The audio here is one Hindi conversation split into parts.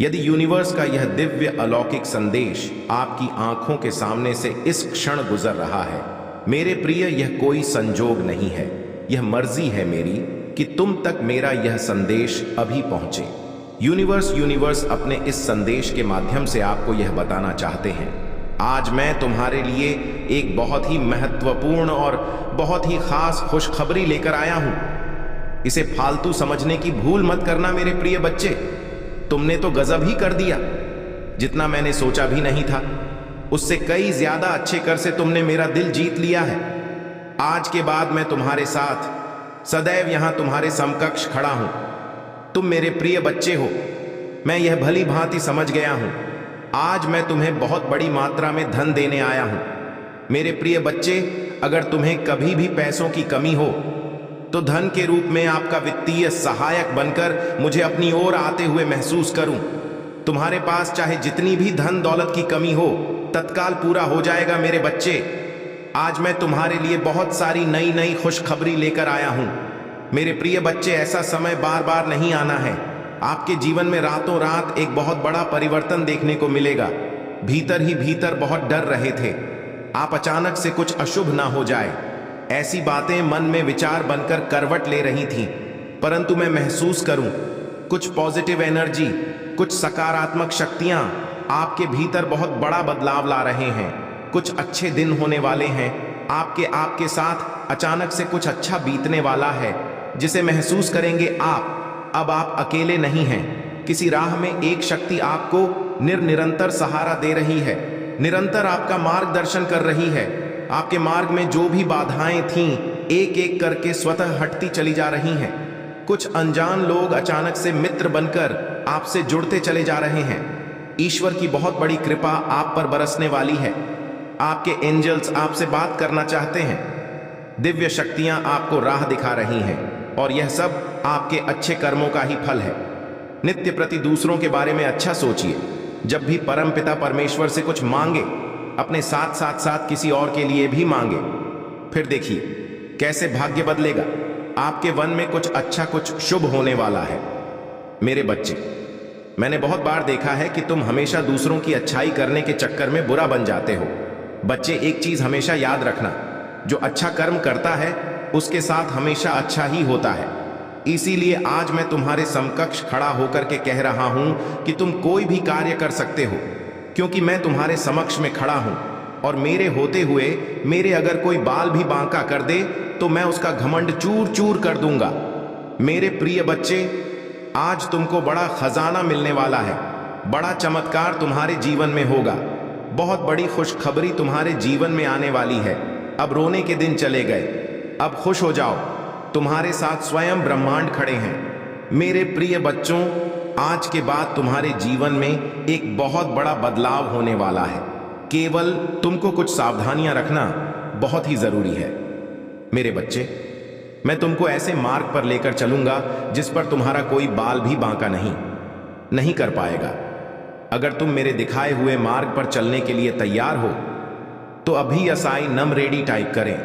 यदि यूनिवर्स का यह दिव्य अलौकिक संदेश आपकी आंखों के सामने से इस क्षण गुजर रहा है, मेरे प्रिय, यह कोई संजोग नहीं है, यह मर्जी है मेरी कि तुम तक मेरा यह संदेश अभी पहुंचे। यूनिवर्स अपने इस संदेश के माध्यम से आपको यह बताना चाहते हैं, आज मैं तुम्हारे लिए एक बहुत ही महत्वपूर्ण और बहुत ही खास खुशखबरी लेकर आया हूं। इसे फालतू समझने की भूल मत करना मेरे प्रिय बच्चे। तुमने तो गजब ही कर दिया। जितना मैंने सोचा भी नहीं था, उससे कई ज्यादा अच्छे कर से तुमने मेरा दिल जीत लिया है। आज के बाद मैं तुम्हारे साथ सदैव यहां तुम्हारे समकक्ष खड़ा हूं। तुम मेरे प्रिय बच्चे हो। मैं यह भली भांति समझ गया हूं। आज मैं तुम्हें बहुत बड़ी मात्रा में धन देने आया हूं। मेरे प्रिय बच्चे, अगर तुम्हें कभी भी पैसों की कमी हो तो धन के रूप में आपका वित्तीय सहायक बनकर मुझे अपनी ओर आते हुए महसूस करूं। तुम्हारे पास चाहे जितनी भी धन दौलत की कमी हो, तत्काल पूरा हो जाएगा मेरे बच्चे। आज मैं तुम्हारे लिए बहुत सारी नई नई खुशखबरी लेकर आया हूं। मेरे प्रिय बच्चे, ऐसा समय बार बार नहीं आना है। आपके जीवन में रातों रात एक बहुत बड़ा परिवर्तन देखने को मिलेगा। भीतर ही भीतर बहुत डर रहे थे आप अचानक से कुछ अशुभ ना हो जाए, ऐसी बातें मन में विचार बनकर करवट ले रही थीं, परंतु मैं महसूस करूं कुछ पॉजिटिव एनर्जी, कुछ सकारात्मक शक्तियां आपके भीतर बहुत बड़ा बदलाव ला रहे हैं। कुछ अच्छे दिन होने वाले हैं। आपके साथ अचानक से कुछ अच्छा बीतने वाला है, जिसे महसूस करेंगे आप। अब आप अकेले नहीं हैं। किसी राह में एक शक्ति आपको निरंतर सहारा दे रही है, निरंतर आपका मार्गदर्शन कर रही है। आपके मार्ग में जो भी बाधाएं थीं, एक एक करके स्वतः हटती चली जा रही हैं। कुछ अनजान लोग अचानक से मित्र बनकर आपसे जुड़ते चले जा रहे हैं। ईश्वर की बहुत बड़ी कृपा आप पर बरसने वाली है। आपके एंजल्स आपसे बात करना चाहते हैं। दिव्य शक्तियां आपको राह दिखा रही हैं, और यह सब आपके अच्छे कर्मों का ही फल है। नित्य प्रति दूसरों के बारे में अच्छा सोचिए। जब भी परमपिता परमेश्वर से कुछ मांगे, अपने साथ किसी और के लिए भी मांगे। फिर देखिए कैसे भाग्य बदलेगा। आपके वन में कुछ अच्छा, कुछ शुभ होने वाला है। मेरे बच्चे, मैंने बहुत बार देखा है कि तुम हमेशा दूसरों की अच्छाई करने के चक्कर में बुरा बन जाते हो। बच्चे, एक चीज हमेशा याद रखना, जो अच्छा कर्म करता है उसके साथ हमेशा अच्छा ही होता है। इसीलिए आज मैं तुम्हारे समकक्ष खड़ा होकर के कह रहा हूं कि तुम कोई भी कार्य कर सकते हो, क्योंकि मैं तुम्हारे समक्ष में खड़ा हूं। और मेरे होते हुए मेरे अगर कोई बाल भी बांका कर दे तो मैं उसका घमंड चूर चूर कर दूंगा। मेरे प्रिय बच्चे, आज तुमको बड़ा खजाना मिलने वाला है। बड़ा चमत्कार तुम्हारे जीवन में होगा। बहुत बड़ी खुशखबरी तुम्हारे जीवन में आने वाली है। अब रोने के दिन चले गए, अब खुश हो जाओ। तुम्हारे साथ स्वयं ब्रह्मांड खड़े हैं। मेरे प्रिय बच्चों, आज के बाद तुम्हारे जीवन में एक बहुत बड़ा बदलाव होने वाला है। केवल तुमको कुछ सावधानियां रखना बहुत ही जरूरी है। मेरे बच्चे, मैं तुमको ऐसे मार्ग पर लेकर चलूंगा जिस पर तुम्हारा कोई बाल भी बांका नहीं कर पाएगा। अगर तुम मेरे दिखाए हुए मार्ग पर चलने के लिए तैयार हो तो अभी असाई नम रेडी टाइप करें।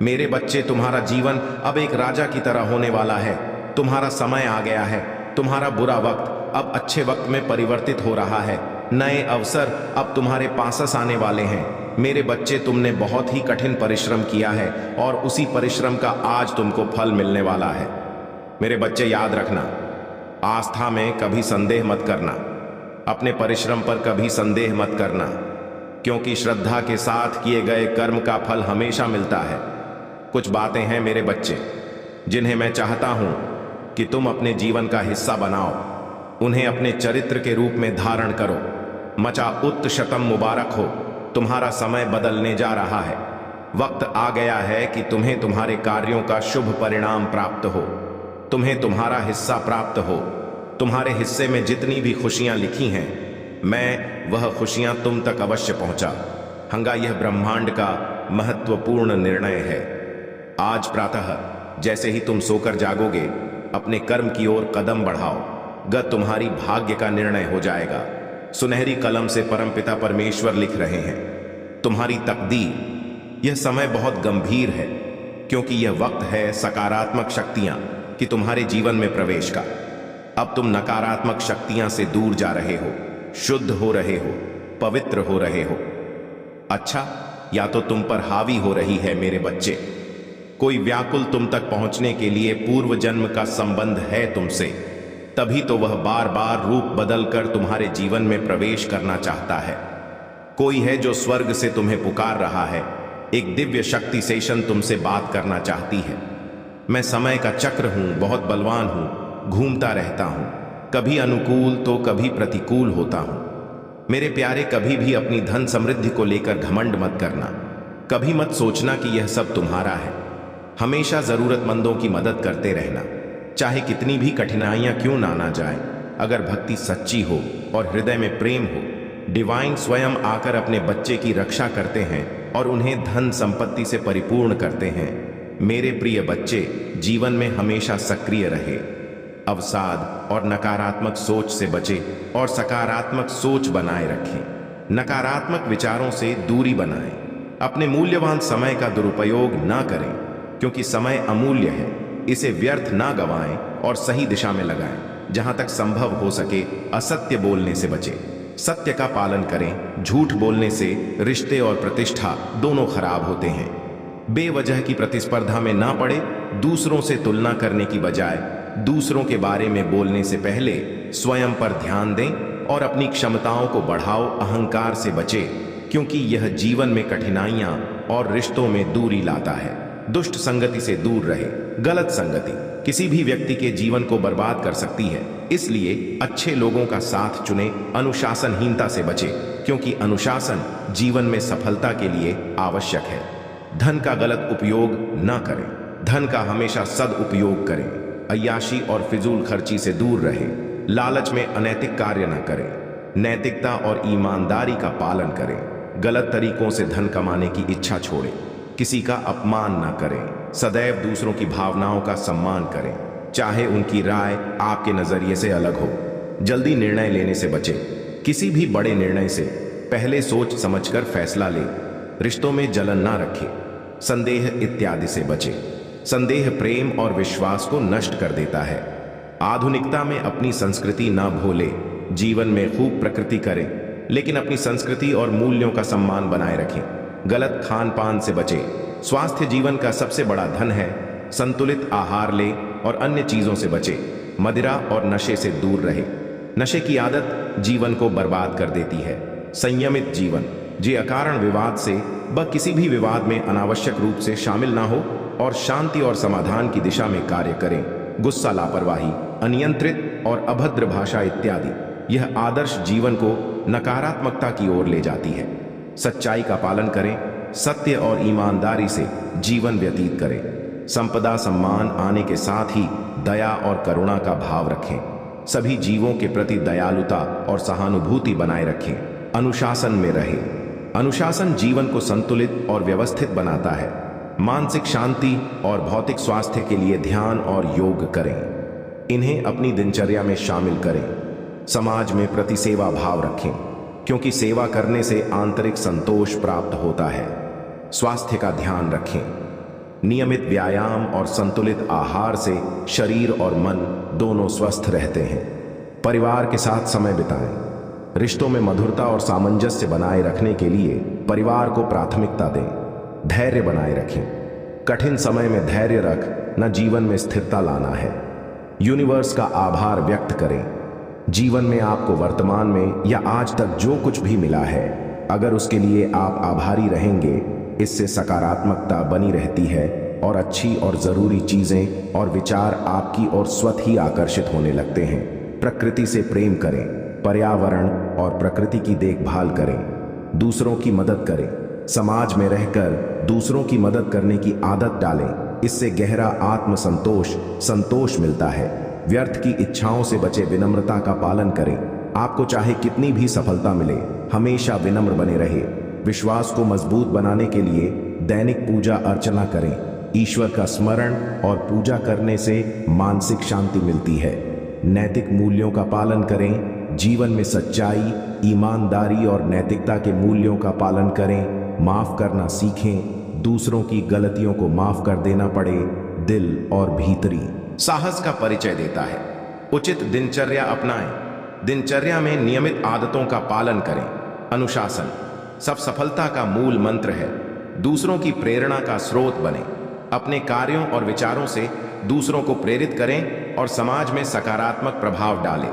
मेरे बच्चे, तुम्हारा जीवन अब एक राजा की तरह होने वाला है। तुम्हारा समय आ गया है। तुम्हारा बुरा वक्त अब अच्छे वक्त में परिवर्तित हो रहा है। नए अवसर अब तुम्हारे पास आने वाले हैं। मेरे बच्चे, तुमने बहुत ही कठिन परिश्रम किया है और उसी परिश्रम का आज तुमको फल मिलने वाला है। मेरे बच्चे, याद रखना, आस्था में कभी संदेह मत करना। अपने परिश्रम पर कभी संदेह मत करना, क्योंकि श्रद्धा के साथ किए गए कर्म का फल हमेशा मिलता है। कुछ बातें हैं मेरे बच्चे, जिन्हें मैं चाहता हूं कि तुम अपने जीवन का हिस्सा बनाओ। उन्हें अपने चरित्र के रूप में धारण करो। मचा उत्त शतम मुबारक हो। तुम्हारा समय बदलने जा रहा है। वक्त आ गया है कि तुम्हें तुम्हारे कार्यों का शुभ परिणाम प्राप्त हो। तुम्हें तुम्हारा हिस्सा प्राप्त हो। तुम्हारे हिस्से में जितनी भी खुशियां लिखी हैं, मैं वह खुशियां तुम तक अवश्य पहुंचा हंगा। यह ब्रह्मांड का महत्वपूर्ण निर्णय है। आज प्रातः जैसे ही तुम सोकर जागोगे, अपने कर्म की ओर कदम बढ़ाओ। तुम्हारी भाग्य का निर्णय हो जाएगा। सुनहरी कलम से परमपिता परमेश्वर लिख रहे हैं तुम्हारी तकदीर। यह समय बहुत गंभीर है, क्योंकि यह वक्त है सकारात्मक शक्तियां कि तुम्हारे जीवन में प्रवेश का। अब तुम नकारात्मक शक्तियां से दूर जा रहे हो, शुद्ध हो रहे हो, पवित्र हो रहे हो। अच्छा, या तो तुम पर हावी हो रही है मेरे बच्चे। कोई व्याकुल तुम तक पहुंचने के लिए पूर्व जन्म का संबंध है तुमसे, तभी तो वह बार बार रूप बदलकर तुम्हारे जीवन में प्रवेश करना चाहता है। कोई है जो स्वर्ग से तुम्हें पुकार रहा है, एक दिव्य शक्ति सेशन तुमसे बात करना चाहती है। मैं समय का चक्र हूं, बहुत बलवान हूं, घूमता रहता हूं, कभी अनुकूल तो कभी प्रतिकूल होता हूं। मेरे प्यारे, कभी भी अपनी धन समृद्धि को लेकर घमंड मत करना। कभी मत सोचना कि यह सब तुम्हारा है। हमेशा जरूरतमंदों की मदद करते रहना, चाहे कितनी भी कठिनाइयां क्यों ना जाए। अगर भक्ति सच्ची हो और हृदय में प्रेम हो, डिवाइन स्वयं आकर अपने बच्चे की रक्षा करते हैं और उन्हें धन संपत्ति से परिपूर्ण करते हैं। मेरे प्रिय बच्चे, जीवन में हमेशा सक्रिय रहे, अवसाद और नकारात्मक सोच से बचे और सकारात्मक सोच बनाए रखें। नकारात्मक विचारों से दूरी बनाएं। अपने मूल्यवान समय का दुरुपयोग ना करें, क्योंकि समय अमूल्य है। इसे व्यर्थ ना गवाएं और सही दिशा में लगाएं। जहां तक संभव हो सके असत्य बोलने से बचें। सत्य का पालन करें। झूठ बोलने से रिश्ते और प्रतिष्ठा दोनों खराब होते हैं। बेवजह की प्रतिस्पर्धा में ना पड़े। दूसरों से तुलना करने की बजाय दूसरों के बारे में बोलने से पहले स्वयं पर ध्यान दें और अपनी क्षमताओं को बढ़ाओ। अहंकार से बचें, क्योंकि यह जीवन में कठिनाइयां और रिश्तों में दूरी लाता है। दुष्ट संगति से दूर रहे। गलत संगति किसी भी व्यक्ति के जीवन को बर्बाद कर सकती है, इसलिए अच्छे लोगों का साथ चुने। अनुशासनहीनता से बचें, क्योंकि अनुशासन जीवन में सफलता के लिए आवश्यक है। धन का गलत उपयोग न करें, धन का हमेशा सदुपयोग करें। अय्याशी और फिजूल खर्ची से दूर रहे। लालच में अनैतिक कार्य न करें। नैतिकता और ईमानदारी का पालन करें। गलत तरीकों से धन कमाने की इच्छा छोड़ें। किसी का अपमान न करें। सदैव दूसरों की भावनाओं का सम्मान करें, चाहे उनकी राय आपके नजरिए से अलग हो। जल्दी निर्णय लेने से बचें। किसी भी बड़े निर्णय से पहले सोच समझकर फैसला लें। रिश्तों में जलन ना रखें। संदेह इत्यादि से बचें। संदेह प्रेम और विश्वास को नष्ट कर देता है। आधुनिकता में अपनी संस्कृति ना भूलें। जीवन में खूब प्रकृति करें, लेकिन अपनी संस्कृति और मूल्यों का सम्मान बनाए रखें। गलत खान पान से बचें। स्वास्थ्य जीवन का सबसे बड़ा धन है। संतुलित आहार लें और अन्य चीजों से बचें। मदिरा और नशे से दूर रहें। नशे की आदत जीवन को बर्बाद कर देती है। संयमित जीवन, जे अकारण विवाद से व किसी भी विवाद में अनावश्यक रूप से शामिल ना हो और शांति और समाधान की दिशा में कार्य करें। गुस्सा, लापरवाही, अनियंत्रित और अभद्र भाषा इत्यादि यह आदर्श जीवन को नकारात्मकता की ओर ले जाती है। सच्चाई का पालन करें। सत्य और ईमानदारी से जीवन व्यतीत करें। संपदा सम्मान आने के साथ ही दया और करुणा का भाव रखें। सभी जीवों के प्रति दयालुता और सहानुभूति बनाए रखें। अनुशासन में रहें। अनुशासन जीवन को संतुलित और व्यवस्थित बनाता है। मानसिक शांति और भौतिक स्वास्थ्य के लिए ध्यान और योग करें। इन्हें अपनी दिनचर्या में शामिल करें। समाज में प्रति सेवा भाव रखें, क्योंकि सेवा करने से आंतरिक संतोष प्राप्त होता है। स्वास्थ्य का ध्यान रखें। नियमित व्यायाम और संतुलित आहार से शरीर और मन दोनों स्वस्थ रहते हैं। परिवार के साथ समय बिताएं। रिश्तों में मधुरता और सामंजस्य बनाए रखने के लिए परिवार को प्राथमिकता दें। धैर्य बनाए रखें। कठिन समय में धैर्य रख न जीवन में स्थिरता लाना है। यूनिवर्स का आभार व्यक्त करें। जीवन में आपको वर्तमान में या आज तक जो कुछ भी मिला है, अगर उसके लिए आप आभारी रहेंगे, इससे सकारात्मकता बनी रहती है और अच्छी और जरूरी चीजें और विचार आपकी ओर स्वतः ही आकर्षित होने लगते हैं। प्रकृति से प्रेम करें। पर्यावरण और प्रकृति की देखभाल करें। दूसरों की मदद करें। समाज में रहकर दूसरों की मदद करने की आदत डालें। इससे गहरा संतोष मिलता है। व्यर्थ की इच्छाओं से बचे। विनम्रता का पालन करें। आपको चाहे कितनी भी सफलता मिले, हमेशा विनम्र बने रहे। विश्वास को मजबूत बनाने के लिए दैनिक पूजा अर्चना करें। ईश्वर का स्मरण और पूजा करने से मानसिक शांति मिलती है। नैतिक मूल्यों का पालन करें। जीवन में सच्चाई, ईमानदारी और नैतिकता के मूल्यों का पालन करें। माफ करना सीखें। दूसरों की गलतियों को माफ कर देना पड़े। दिल और भीतरी साहस का परिचय देता है। उचित दिनचर्या अपनाएं। दिनचर्या में नियमित आदतों का पालन करें। अनुशासन सब सफलता का मूल मंत्र है। दूसरों की प्रेरणा का स्रोत बने। अपने कार्यों और विचारों से दूसरों को प्रेरित करें और समाज में सकारात्मक प्रभाव डालें।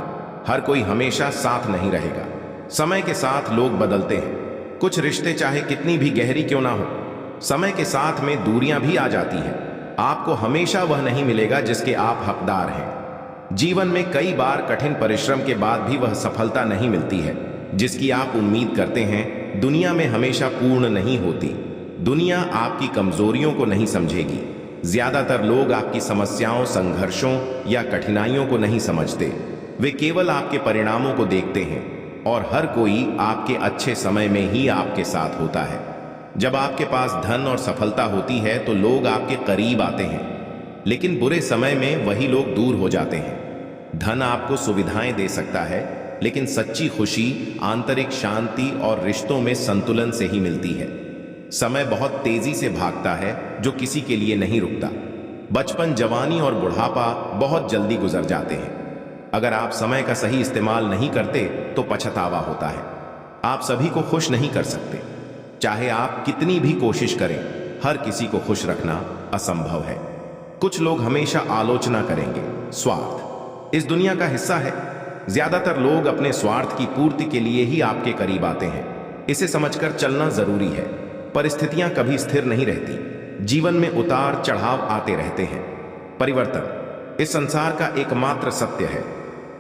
हर कोई हमेशा साथ नहीं रहेगा। समय के साथ लोग बदलते हैं। कुछ रिश्ते चाहे कितनी भी गहरी क्यों ना हो, समय के साथ में दूरियां भी आ जाती हैं। आपको हमेशा वह नहीं मिलेगा जिसके आप हकदार हैं। जीवन में कई बार कठिन परिश्रम के बाद भी वह सफलता नहीं मिलती है जिसकी आप उम्मीद करते हैं। दुनिया में हमेशा पूर्ण नहीं होती। दुनिया आपकी कमजोरियों को नहीं समझेगी। ज्यादातर लोग आपकी समस्याओं, संघर्षों या कठिनाइयों को नहीं समझते। वे केवल आपके परिणामों को देखते हैं और हर कोई आपके अच्छे समय में ही आपके साथ होता है। जब आपके पास धन और सफलता होती है तो लोग आपके करीब आते हैं, लेकिन बुरे समय में वही लोग दूर हो जाते हैं। धन आपको सुविधाएं दे सकता है, लेकिन सच्ची खुशी आंतरिक शांति और रिश्तों में संतुलन से ही मिलती है। समय बहुत तेजी से भागता है जो किसी के लिए नहीं रुकता। बचपन, जवानी और बुढ़ापा बहुत जल्दी गुजर जाते हैं। अगर आप समय का सही इस्तेमाल नहीं करते तो पछतावा होता है। आप सभी को खुश नहीं कर सकते। चाहे आप कितनी भी कोशिश करें, हर किसी को खुश रखना असंभव है। कुछ लोग हमेशा आलोचना करेंगे। स्वार्थ इस दुनिया का हिस्सा है। ज्यादातर लोग अपने स्वार्थ की पूर्ति के लिए ही आपके करीब आते हैं। इसे समझकर चलना जरूरी है। परिस्थितियां कभी स्थिर नहीं रहती। जीवन में उतार चढ़ाव आते रहते हैं। परिवर्तन इस संसार का एकमात्र सत्य है।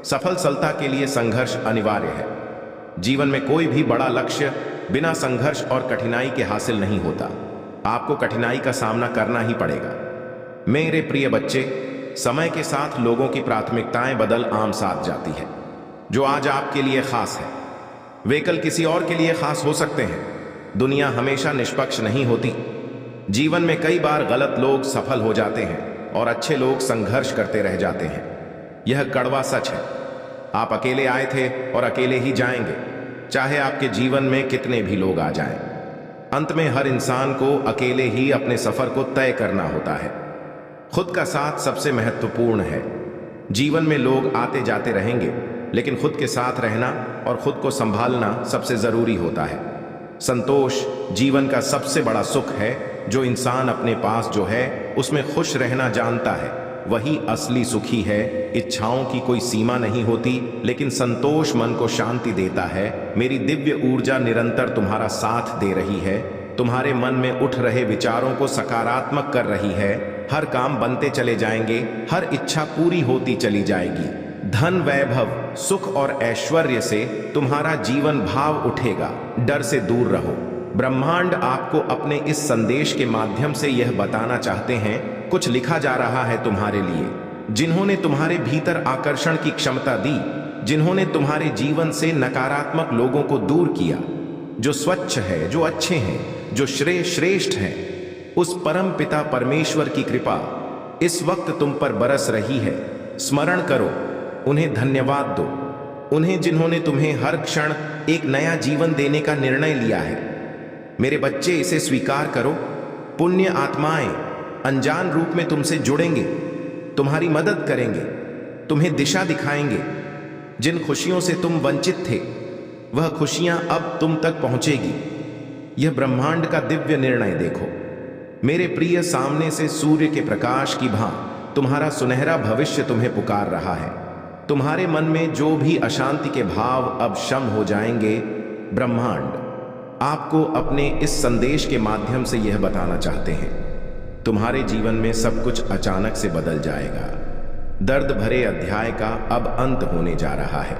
सफलता के लिए संघर्ष अनिवार्य है। जीवन में कोई भी बड़ा लक्ष्य बिना संघर्ष और कठिनाई के हासिल नहीं होता। आपको कठिनाई का सामना करना ही पड़ेगा। मेरे प्रिय बच्चे, समय के साथ लोगों की प्राथमिकताएं बदल आम साथ जाती है। जो आज आपके लिए खास है वे कल किसी और के लिए खास हो सकते हैं। दुनिया हमेशा निष्पक्ष नहीं होती। जीवन में कई बार गलत लोग सफल हो जाते हैं और अच्छे लोग संघर्ष करते रह जाते हैं। यह कड़वा सच है। आप अकेले आए थे और अकेले ही जाएंगे, चाहे आपके जीवन में कितने भी लोग आ जाएं। अंत में हर इंसान को अकेले ही अपने सफर को तय करना होता है। खुद का साथ सबसे महत्वपूर्ण है। जीवन में लोग आते जाते रहेंगे, लेकिन खुद के साथ रहना और खुद को संभालना सबसे जरूरी होता है। संतोष जीवन का सबसे बड़ा सुख है। जो इंसान अपने पास जो है उसमें खुश रहना जानता है, वही असली सुखी है। इच्छाओं की कोई सीमा नहीं होती, लेकिन संतोष मन को शांति देता है। मेरी दिव्य ऊर्जा निरंतर तुम्हारा साथ दे रही है। तुम्हारे मन में उठ रहे विचारों को सकारात्मक कर रही है। हर काम बनते चले जाएंगे, हर इच्छा पूरी होती चली जाएगी। धन, वैभव, सुख और ऐश्वर्य से तुम्हारा जीवन भाव उठेगा। डर से दूर रहो। ब्रह्मांड आपको अपने इस संदेश के माध्यम से यह बताना चाहते हैं, कुछ लिखा जा रहा है तुम्हारे लिए। जिन्होंने तुम्हारे भीतर आकर्षण की क्षमता दी, जिन्होंने तुम्हारे जीवन से नकारात्मक लोगों को दूर किया, जो स्वच्छ है, जो अच्छे हैं, जो श्रेष्ठ हैं, उस परम पिता परमेश्वर की कृपा इस वक्त तुम पर बरस रही है। स्मरण करो, उन्हें धन्यवाद दो। उन्हें जिन्होंने तुम्हें हर क्षण एक नया जीवन देने का निर्णय लिया है। मेरे बच्चे, इसे स्वीकार करो। पुण्य आत्माएं अनजान रूप में तुमसे जुड़ेंगे, तुम्हारी मदद करेंगे, तुम्हें दिशा दिखाएंगे। जिन खुशियों से तुम वंचित थे, वह खुशियां अब तुम तक पहुंचेगी। यह ब्रह्मांड का दिव्य निर्णय देखो। मेरे प्रिय, सामने से सूर्य के प्रकाश की भांति तुम्हारा सुनहरा भविष्य तुम्हें पुकार रहा है। तुम्हारे मन में जो भी अशांति के भाव अब शम हो जाएंगे। ब्रह्मांड आपको अपने इस संदेश के माध्यम से यह बताना चाहते हैं, तुम्हारे जीवन में सब कुछ अचानक से बदल जाएगा। दर्द भरे अध्याय का अब अंत होने जा रहा है,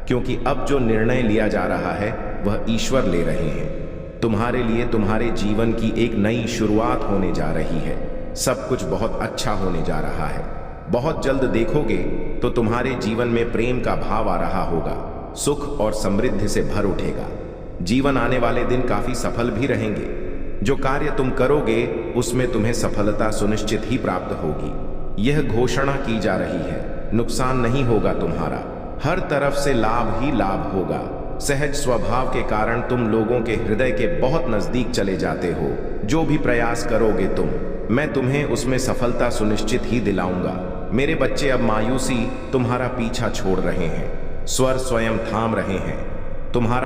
क्योंकि अब जो निर्णय लिया जा रहा है वह ईश्वर ले रहे हैं। तुम्हारे लिए तुम्हारे जीवन की एक नई शुरुआत होने जा रही है। सब कुछ बहुत अच्छा होने जा रहा है। बहुत जल्द देखोगे तो तुम्हारे जीवन में प्रेम का भाव आ रहा होगा। सुख और समृद्धि से भर उठेगा। जीवन आने वाले दिन काफी सफल भी रहेंगे। जो कार्य तुम करोगे उसमें तुम्हें सफलता सुनिश्चित ही प्राप्त होगी। यह घोषणा की जा रही है, नुकसान नहीं होगा तुम्हारा, हर तरफ से लाभ ही लाभ होगा। सहज स्वभाव के कारण तुम लोगों के हृदय के बहुत नजदीक चले जाते हो। जो भी प्रयास करोगे तुम, मैं तुम्हें उसमें सफलता सुनिश्चित ही दिलाऊंगा। मेरे बच्चे, अब मायूसी तुम्हारा पीछा छोड़ रहे हैं, स्वर स्वयं थाम रहे हैं, तुम्हारा